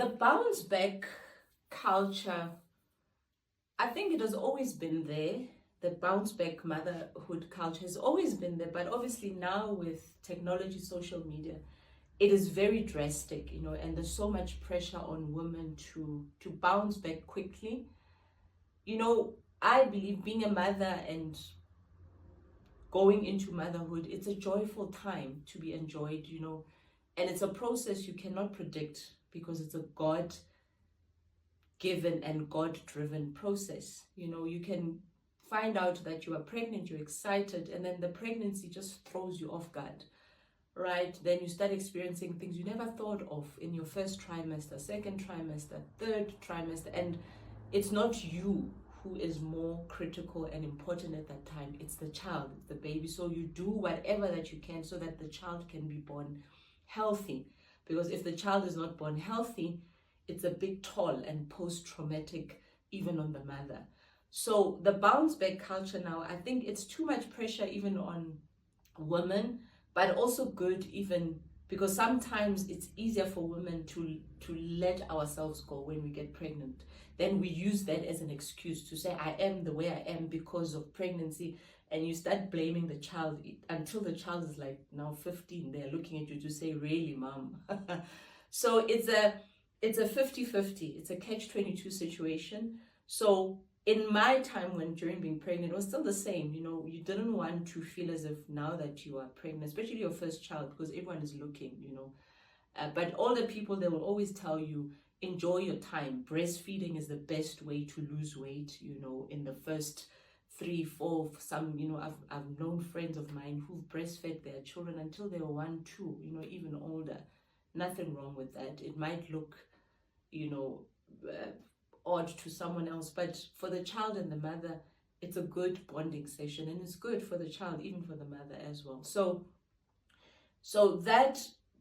The bounce back culture, I think it has always been there. The bounce back motherhood culture has always been there, but obviously now with technology, social media, it is very drastic, and there's so much pressure on women to bounce back quickly. I believe being a mother and going into motherhood, it's a joyful time to be enjoyed, and it's a process you cannot predict because it's a God-given and God-driven process. You can find out that you are pregnant, you're excited, and then the pregnancy just throws you off guard, right? Then you start experiencing things you never thought of in your first trimester, second trimester, third trimester, and it's not you who is more critical and important at that time. It's the child, it's the baby. So you do whatever that you can so that the child can be born healthy. Because if the child is not born healthy, it's a big toll and post-traumatic even on the mother. So the bounce back culture now, I think it's too much pressure even on women, but also good even because sometimes it's easier for women to let ourselves go when we get pregnant. Then we use that as an excuse to say, I am the way I am because of pregnancy. And you start blaming the child until the child is like now 15. They're looking at you to say, really, mom? So it's a 50-50. It's a catch-22 situation. So in my time during being pregnant, it was still the same. You didn't want to feel as if now that you are pregnant, especially your first child, because everyone is looking, but older people, they will always tell you, enjoy your time. Breastfeeding is the best way to lose weight, in the first 3, 4, some, I've known friends of mine who've breastfed their children until they were 1, 2, even older. Nothing wrong with that. It might look, odd to someone else, but for the child and the mother, it's a good bonding session, and it's good for the child, even for the mother as well. So that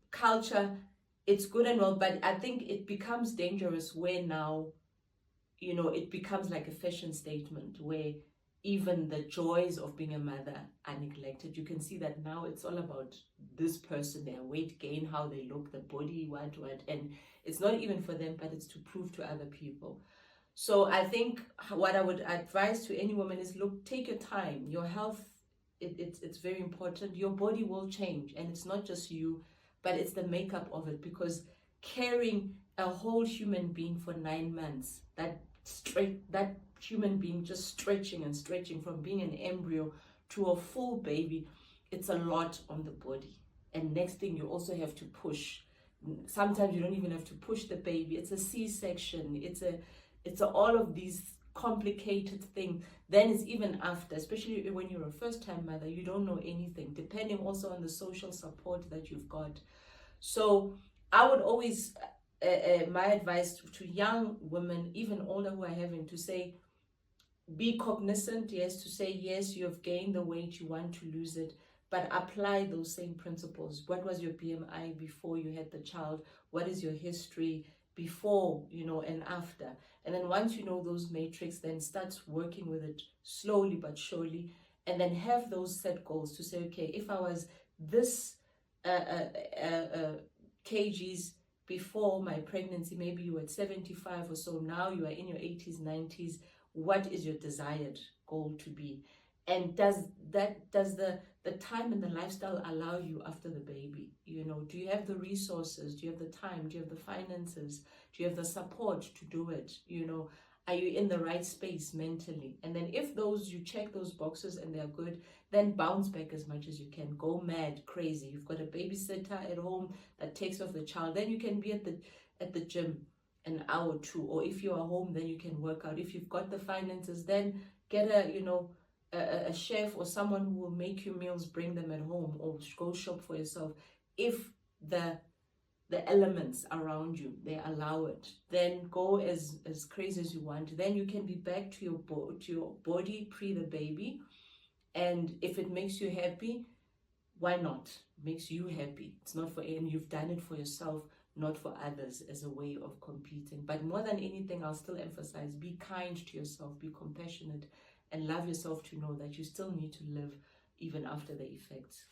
culture, it's good and well, but I think it becomes dangerous where now, it becomes like a fashion statement where even the joys of being a mother are neglected. You can see that now it's all about this person, their weight gain, how they look, the body, what, and it's not even for them, but it's to prove to other people. So I think what I would advise to any woman is, look, take your time. Your health, it's very important. Your body will change, and it's not just you, but it's the makeup of it, because carrying a whole human being for 9 months, that human being just stretching and stretching from being an embryo to a full baby, it's a lot on the body. And next thing, you also have to push. Sometimes you don't even have to push the baby. It's a C-section. It's all of these complicated things. Then it's even after, especially when you're a first-time mother, you don't know anything, depending also on the social support that you've got. So I would always, my advice to young women, even older who are having, to say, be cognizant, yes, to say, yes, you have gained the weight, you want to lose it, but apply those same principles. What was your BMI before you had the child? What is your history before, and after? And then once you know those matrix, then start working with it slowly but surely, and then have those set goals to say, okay, if I was this kgs before my pregnancy, maybe you were at 75 or so, now you are in your 80s, 90s, what is your desired goal to be? And does the time and the lifestyle allow you after the baby? Do you have the resources? Do you have the time? Do you have the finances? Do you have the support to do it? Are you in the right space mentally? And then if you check those boxes and they're good, then bounce back as much as you can. Go mad, crazy. You've got a babysitter at home that takes off the child. Then you can be at the gym an hour or 2, or if you are home, then you can work out. If you've got the finances, then get a chef or someone who will make you meals, bring them at home, or go shop for yourself. If the elements around you, they allow it, then go as crazy as you want. Then you can be back to your body pre the baby, and if it makes you happy, why not? It makes you happy. It's not for, and you've done it for yourself, not for others as a way of competing. But more than anything, I'll still emphasize, be kind to yourself, be compassionate, and love yourself to know that you still need to live even after the effects.